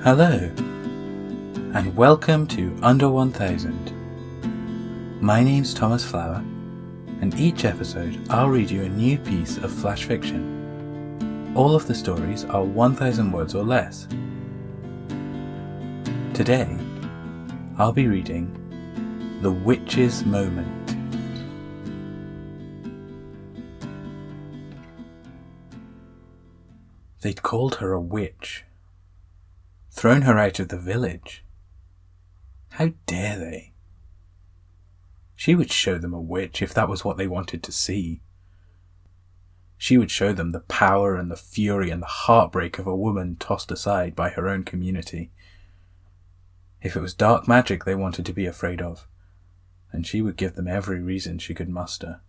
Hello, and welcome to Under 1000. My name's Thomas Flower, and each episode I'll read you a new piece of flash fiction. All of the stories are 1000 words or less. Today, I'll be reading The Witch's Moment. They'd called her a witch. Thrown her out of the village. How dare they? She would show them a witch if that was what they wanted to see. She would show them the power and the fury and the heartbreak of a woman tossed aside by her own community. If it was dark magic they wanted to be afraid of, then she would give them every reason she could muster.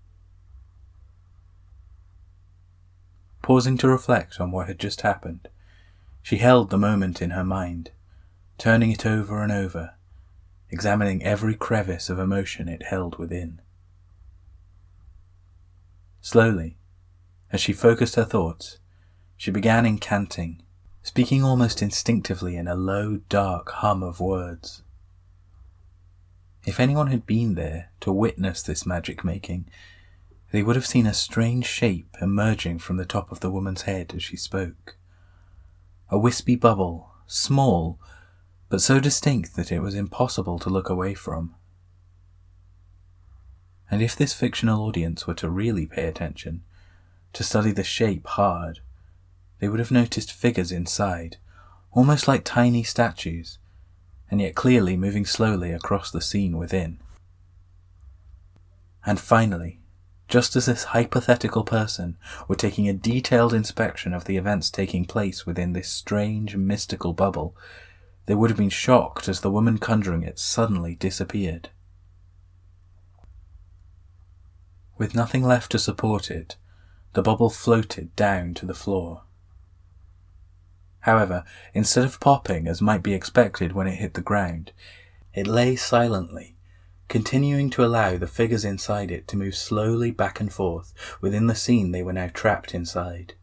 Pausing to reflect on what had just happened, she held the moment in her mind, turning it over and over, examining every crevice of emotion it held within. Slowly, as she focused her thoughts, she began incanting, speaking almost instinctively in a low, dark hum of words. If anyone had been there to witness this magic making, they would have seen a strange shape emerging from the top of the woman's head as she spoke. A wispy bubble, small, but so distinct that it was impossible to look away from. And if this fictional audience were to really pay attention, to study the shape hard, they would have noticed figures inside, almost like tiny statues, and yet clearly moving slowly across the scene within. And finally, just as this hypothetical person were taking a detailed inspection of the events taking place within this strange, mystical bubble, they would have been shocked as the woman conjuring it suddenly disappeared. With nothing left to support it, the bubble floated down to the floor. However, instead of popping as might be expected when it hit the ground, it lay silently, continuing to allow the figures inside it to move slowly back and forth within the scene they were now trapped inside.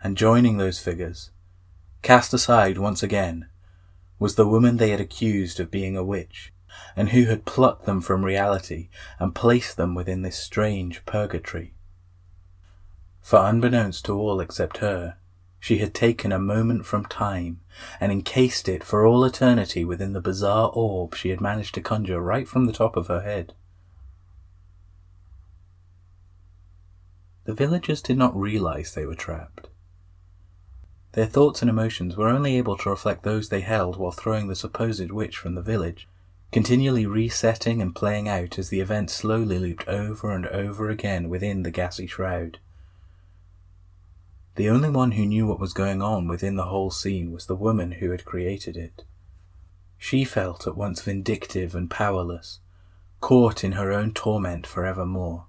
And joining those figures, cast aside once again, was the woman they had accused of being a witch, and who had plucked them from reality and placed them within this strange purgatory. For unbeknownst to all except her, she had taken a moment from time and encased it for all eternity within the bizarre orb she had managed to conjure right from the top of her head. The villagers did not realize they were trapped. Their thoughts and emotions were only able to reflect those they held while throwing the supposed witch from the village, continually resetting and playing out as the event slowly looped over and over again within the gassy shroud. The only one who knew what was going on within the whole scene was the woman who had created it. She felt at once vindictive and powerless, caught in her own torment forevermore.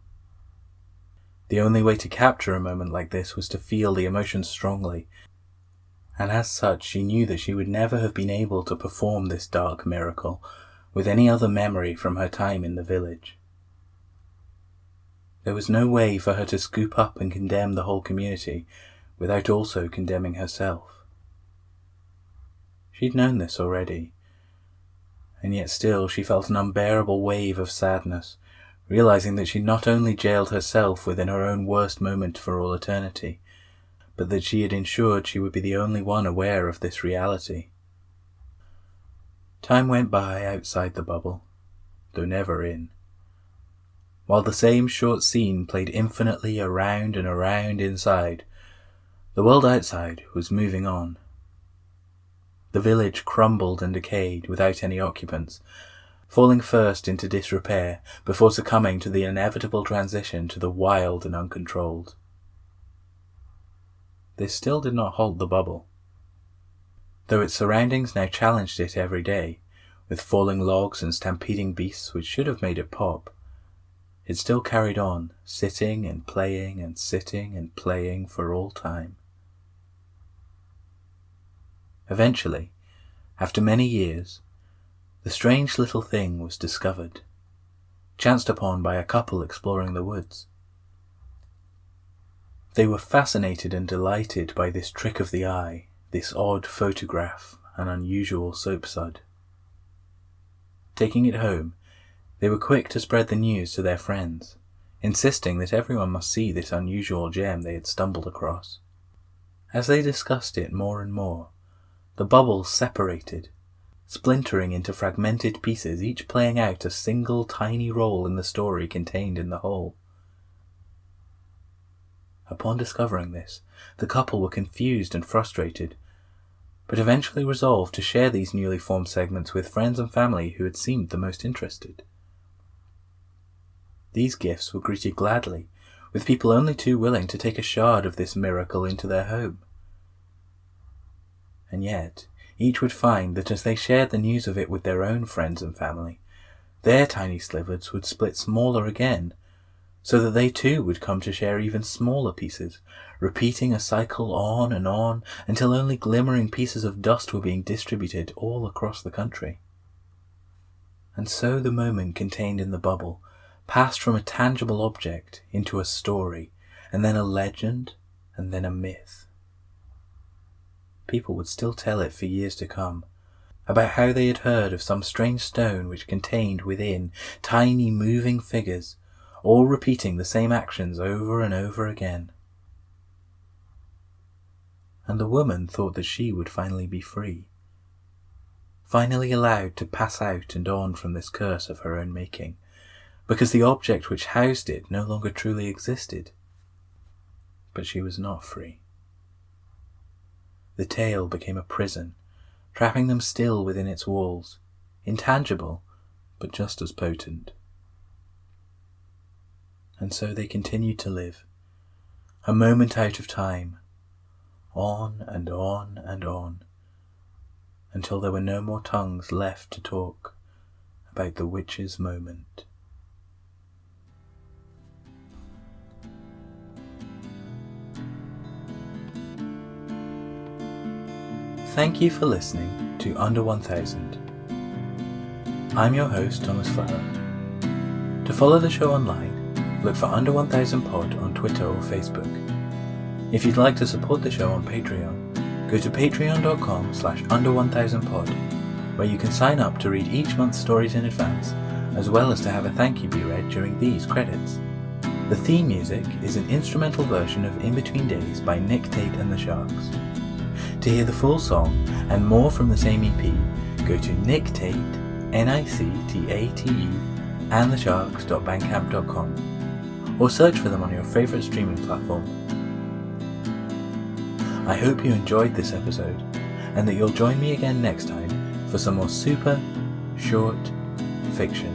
The only way to capture a moment like this was to feel the emotion strongly, and as such she knew that she would never have been able to perform this dark miracle with any other memory from her time in the village. There was no way for her to scoop up and condemn the whole community without also condemning herself. She'd known this already, and yet still she felt an unbearable wave of sadness, realizing that she'd not only jailed herself within her own worst moment for all eternity, but that she had ensured she would be the only one aware of this reality. Time went by outside the bubble, though never in, while the same short scene played infinitely around and around inside. The world outside was moving on. The village crumbled and decayed without any occupants, falling first into disrepair before succumbing to the inevitable transition to the wild and uncontrolled. This still did not halt the bubble. Though its surroundings now challenged it every day, with falling logs and stampeding beasts which should have made it pop, it still carried on, sitting and playing and sitting and playing for all time. Eventually, after many years, the strange little thing was discovered, chanced upon by a couple exploring the woods. They were fascinated and delighted by this trick of the eye, this odd photograph, an unusual soapsud. Taking it home, they were quick to spread the news to their friends, insisting that everyone must see this unusual gem they had stumbled across. As they discussed it more and more, the bubbles separated, splintering into fragmented pieces, each playing out a single tiny role in the story contained in the whole. Upon discovering this, the couple were confused and frustrated, but eventually resolved to share these newly formed segments with friends and family who had seemed the most interested. These gifts were greeted gladly, with people only too willing to take a shard of this miracle into their home. And yet, each would find that as they shared the news of it with their own friends and family, their tiny slivers would split smaller again, so that they too would come to share even smaller pieces, repeating a cycle on and on until only glimmering pieces of dust were being distributed all across the country. And so the moment contained in the bubble passed from a tangible object into a story, and then a legend, and then a myth. People would still tell it for years to come, about how they had heard of some strange stone which contained within tiny moving figures, all repeating the same actions over and over again. And the woman thought that she would finally be free, finally allowed to pass out and on from this curse of her own making, because the object which housed it no longer truly existed. But she was not free. The tale became a prison, trapping them still within its walls, intangible, but just as potent. And so they continued to live, a moment out of time, on and on and on, until there were no more tongues left to talk about the witch's moment. Thank you for listening to Under 1000. I'm your host, Thomas Flower. To follow the show online, look for Under 1000 Pod on Twitter or Facebook. If you'd like to support the show on Patreon, go to patreon.com/under1000pod, where you can sign up to read each month's stories in advance, as well as to have a thank you be read during these credits. The theme music is an instrumental version of In Between Days by Nick Tate and the Sharks. To hear the full song and more from the same EP, go to Nick Tate, NICTATE, and thesharks.bandcamp.com, or search for them on your favourite streaming platform. I hope you enjoyed this episode, and that you'll join me again next time for some more super short fiction.